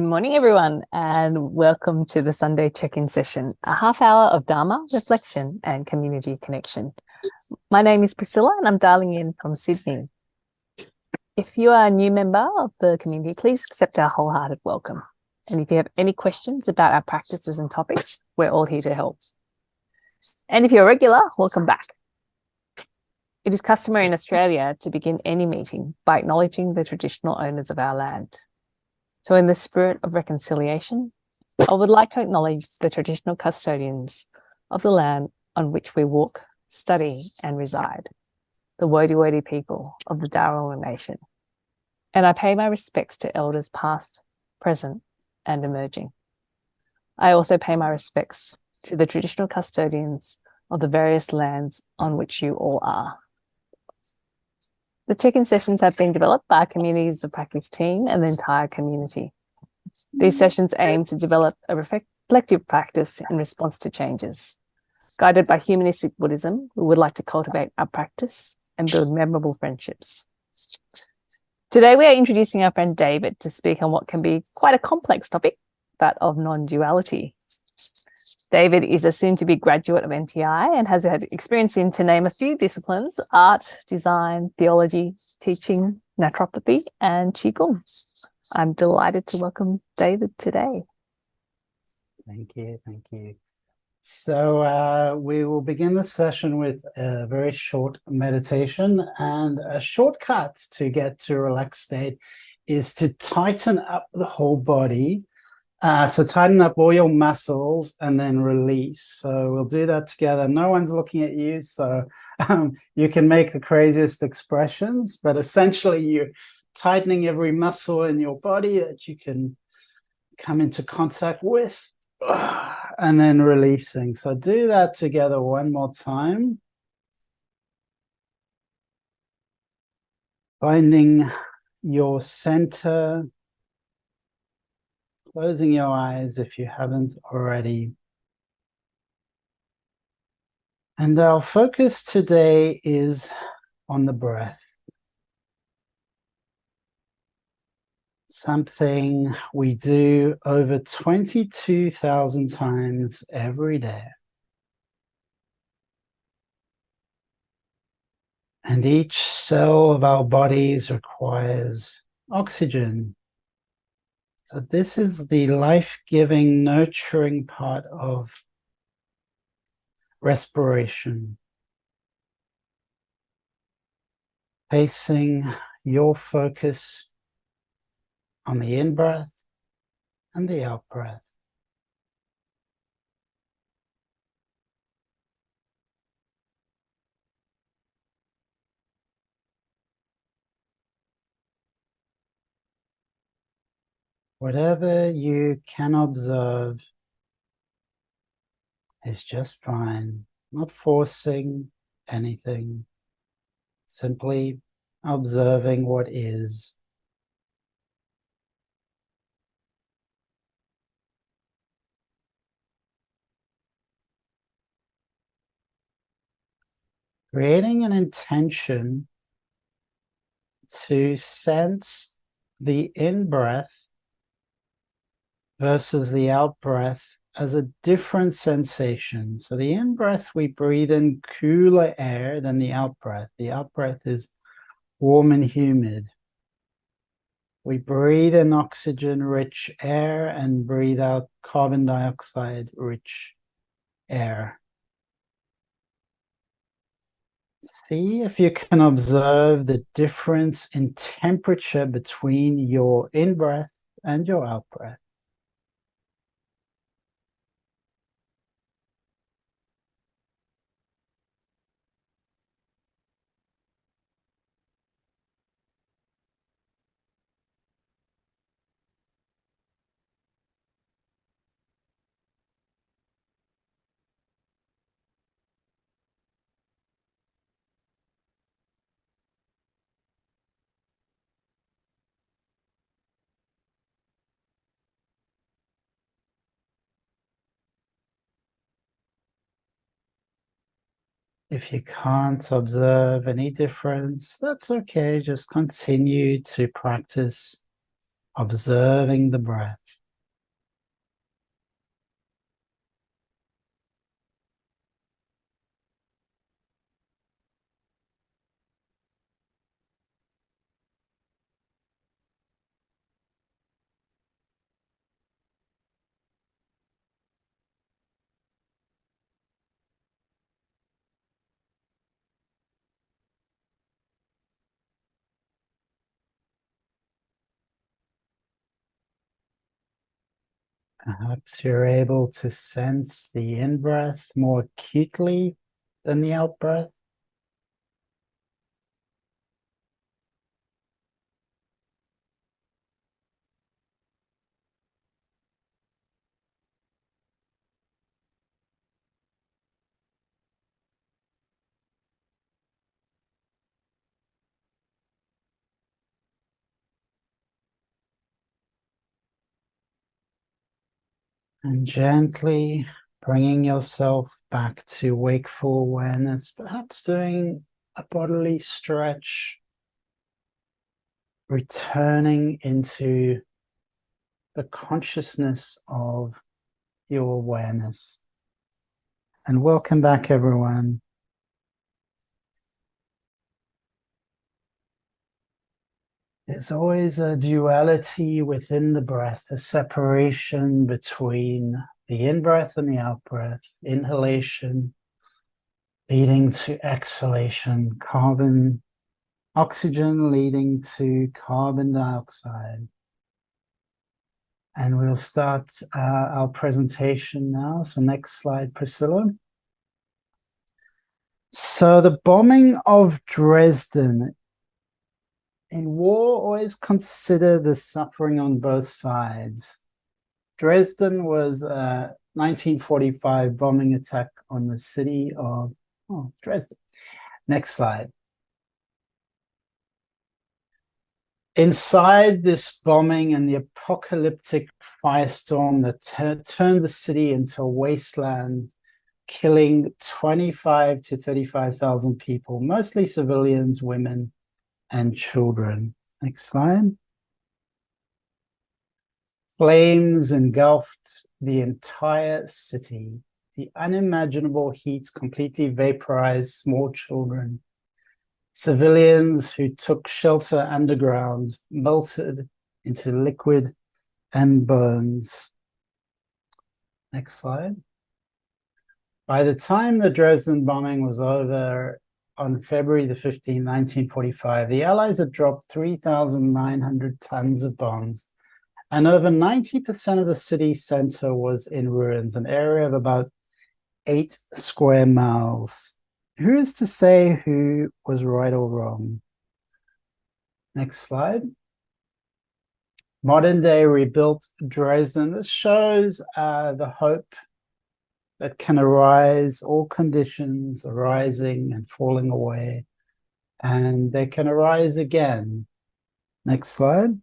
Good morning, everyone, and welcome to the Sunday check-in session, a half hour of Dharma, reflection and community connection. My name is Priscilla and I'm dialing in from Sydney. If you are a new member of the community, please accept our wholehearted welcome. And if you have any questions about our practices and topics, we're all here to help. And if you're a regular, welcome back. It is customary in Australia to begin any meeting by acknowledging the traditional owners of our land. So in the spirit of reconciliation, I would like to acknowledge the traditional custodians of the land on which we walk, study and reside, the Wodi people of the Darawal Nation. And I pay my respects to elders past, present and emerging. I also pay my respects to the traditional custodians of the various lands on which you all are. The check-in sessions have been developed by our Communities of Practice team and the entire community. These sessions aim to develop a reflective practice in response to changes. Guided by humanistic Buddhism, we would like to cultivate our practice and build memorable friendships. Today, we are introducing our friend David to speak on what can be quite a complex topic, that of non-duality. David is a soon-to-be graduate of NTI and has had experience in, to name a few disciplines, art, design, theology, teaching, naturopathy, and Qigong. I'm delighted to welcome David today. Thank you. So we will begin the session with a very short meditation, and a shortcut to get to a relaxed state is to tighten up the whole body. So tighten up all your muscles and then release. So we'll do that together. No one's looking at you, so you can make the craziest expressions, but essentially you're tightening every muscle in your body that you can come into contact with, and then releasing. So do that together one more time. Finding your center. Closing your eyes if you haven't already. And our focus today is on the breath. Something we do over 22,000 times every day. And each cell of our bodies requires oxygen. So this is the life-giving, nurturing part of respiration. Placing your focus on the in-breath and the out-breath. Whatever you can observe is just fine. Not forcing anything. Simply observing what is. Creating an intention to sense the in-breath versus the out-breath as a different sensation. So the in-breath, we breathe in cooler air than the out-breath. The out-breath is warm and humid. We breathe in oxygen-rich air and breathe out carbon dioxide-rich air. See if you can observe the difference in temperature between your in-breath and your out-breath. If you can't observe any difference, that's okay. Just continue to practice observing the breath. Perhaps you're able to sense the in-breath more acutely than the out-breath. And gently bringing yourself back to wakeful awareness, perhaps doing a bodily stretch, returning into the consciousness of your awareness. And welcome back, everyone. There's always a duality within the breath, a separation between the in-breath and the out-breath, inhalation leading to exhalation, oxygen leading to carbon dioxide. And we'll start our presentation now. So next slide, Priscilla. So the bombing of Dresden. In war, always consider the suffering on both sides. Dresden was a 1945 bombing attack on the city of Dresden. Next slide. Inside this bombing and the apocalyptic firestorm that turned the city into a wasteland, killing 25 to 35,000 people, mostly civilians, women, and children. Next slide. Flames engulfed the entire city. The unimaginable heat completely vaporized small children. Civilians who took shelter underground melted into liquid and bones. Next slide. By the time the Dresden bombing was over on February the 15th, 1945, the Allies had dropped 3,900 tons of bombs, and over 90% of the city center was in ruins, an area of about 8 square miles. Who is to say who was right or wrong? Next slide. Modern day rebuilt Dresden. This shows the hope that can arise, all conditions arising and falling away, and they can arise again. Next slide.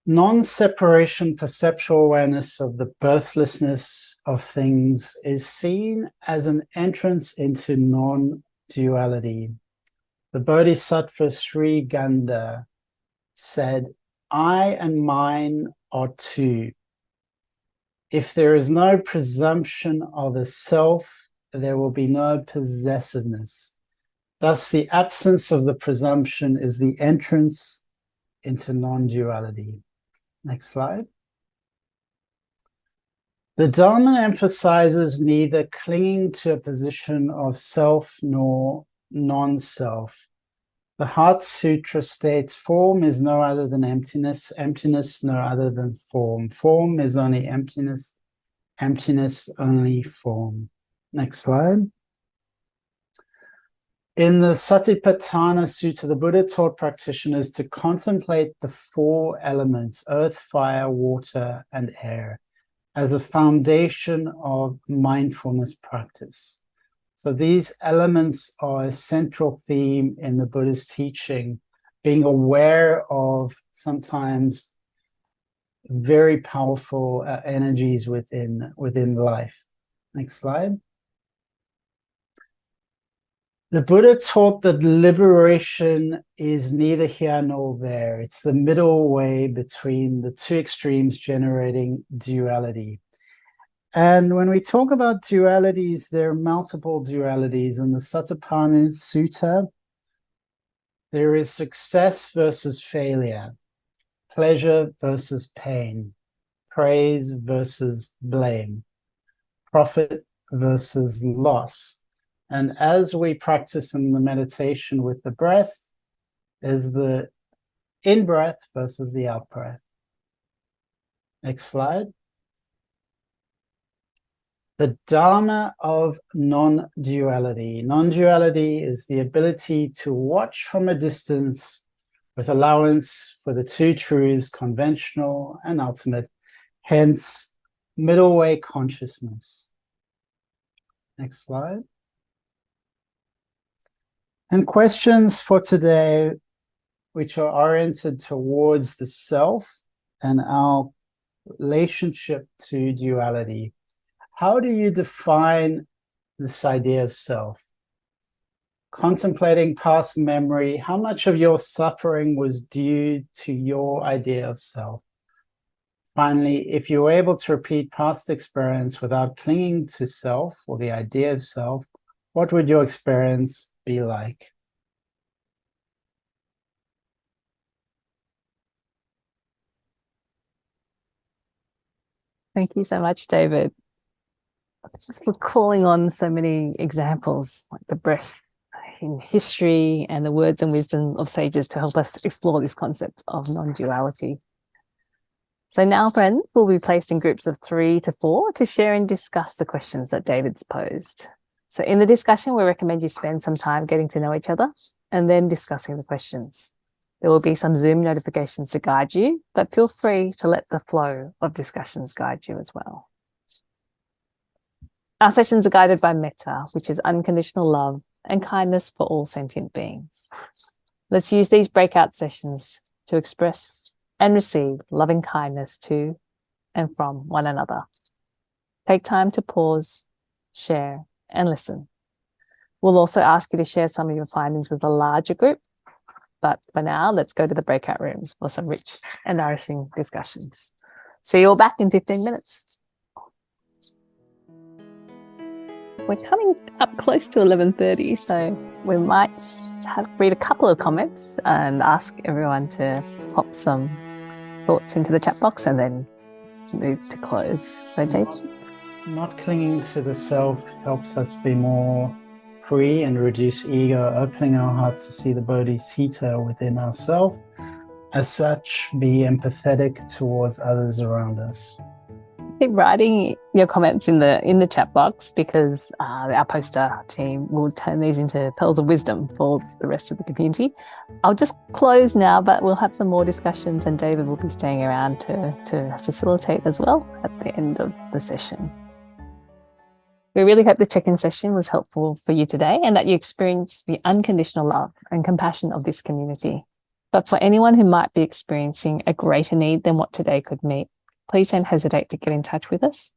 Non-separation perceptual awareness of the birthlessness of things is seen as an entrance into non-duality. The Bodhisattva Sri Ganda said, "I and mine are two. If there is no presumption of a self, there will be no possessiveness. Thus, the absence of the presumption is the entrance into non-duality." Next slide. The Dharma emphasizes neither clinging to a position of self nor non-self. The Heart Sutra states, form is no other than emptiness, emptiness no other than form. Form is only emptiness, emptiness only form. Next slide. In the Satipatthana Sutta, the Buddha taught practitioners to contemplate the 4 elements, earth, fire, water, and air, as a foundation of mindfulness practice. So these elements are a central theme in the Buddha's teaching, being aware of sometimes very powerful energies within life. Next slide. The Buddha taught that liberation is neither here nor there. It's the middle way between the 2 extremes, generating duality. And when we talk about dualities, there are multiple dualities. In the Satipatthana Sutta, there is success versus failure, pleasure versus pain, praise versus blame, profit versus loss. And as we practice in the meditation with the breath, there's the in-breath versus the out-breath. Next slide. The Dharma of non-duality. Non-duality is the ability to watch from a distance with allowance for the two truths, conventional and ultimate, hence middle way consciousness. Next slide. And questions for today, which are oriented towards the self and our relationship to duality. How do you define this idea of self? Contemplating past memory, how much of your suffering was due to your idea of self? Finally, if you were able to repeat past experience without clinging to self or the idea of self, what would your experience be like? Thank you so much, David. Thanks for calling on so many examples, like the breath in history and the words and wisdom of sages to help us explore this concept of non-duality. So now, friends, we'll be placed in groups of 3 to 4 to share and discuss the questions that David's posed. So in the discussion, we recommend you spend some time getting to know each other and then discussing the questions. There will be some Zoom notifications to guide you, but feel free to let the flow of discussions guide you as well. Our sessions are guided by metta, which is unconditional love and kindness for all sentient beings. Let's use these breakout sessions to express and receive loving kindness to and from one another. Take time to pause, share, and listen. We'll also ask you to share some of your findings with a larger group, but for now, let's go to the breakout rooms for some rich and nourishing discussions. See you all back in 15 minutes. We're coming up close to 11:30, so we might read a couple of comments and ask everyone to pop some thoughts into the chat box and then move to close. So, David? Not clinging to the self helps us be more free and reduce ego, opening our hearts to see the bodhisattva within ourselves. As such, be empathetic towards others around us. Keep writing your comments in the chat box, because our poster team will turn these into pearls of wisdom for the rest of the community. I'll just close now, but we'll have some more discussions and David will be staying around to facilitate as well at the end of the session. We really hope the check-in session was helpful for you today and that you experienced the unconditional love and compassion of this community. But for anyone who might be experiencing a greater need than what today could meet, please don't hesitate to get in touch with us.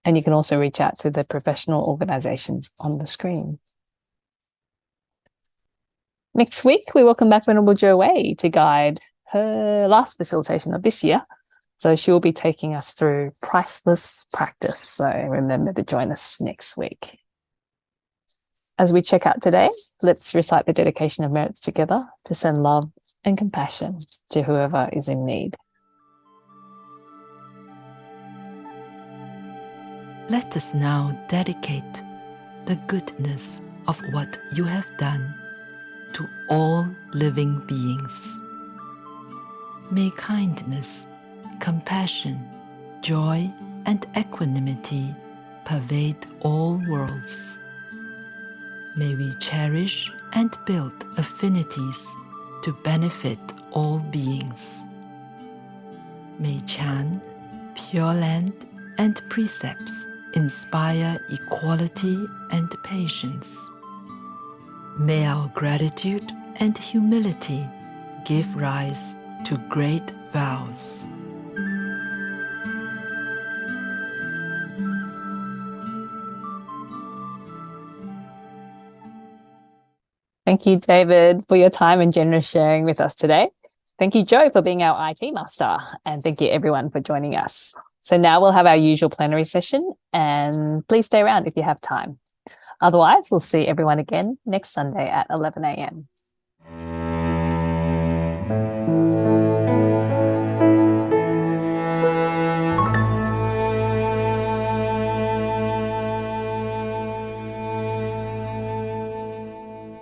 And you can also reach out to the professional organisations on the screen. Next week, we welcome back Venerable Jo Wei to guide her last facilitation of this year. So she will be taking us through priceless practice. So remember to join us next week. As we check out today, let's recite the dedication of merits together to send love and compassion to whoever is in need. Let us now dedicate the goodness of what you have done to all living beings. May kindness, compassion, joy, and equanimity pervade all worlds. May we cherish and build affinities to benefit all beings. May Chan, Pure Land, and precepts inspire equality and patience. May our gratitude and humility give rise to great vows. Thank you, David, for your time and generous sharing with us today. Thank you, Jo, for being our IT master. And thank you, everyone, for joining us. So now we'll have our usual plenary session, and please stay around if you have time. Otherwise, we'll see everyone again next Sunday at 11 a.m.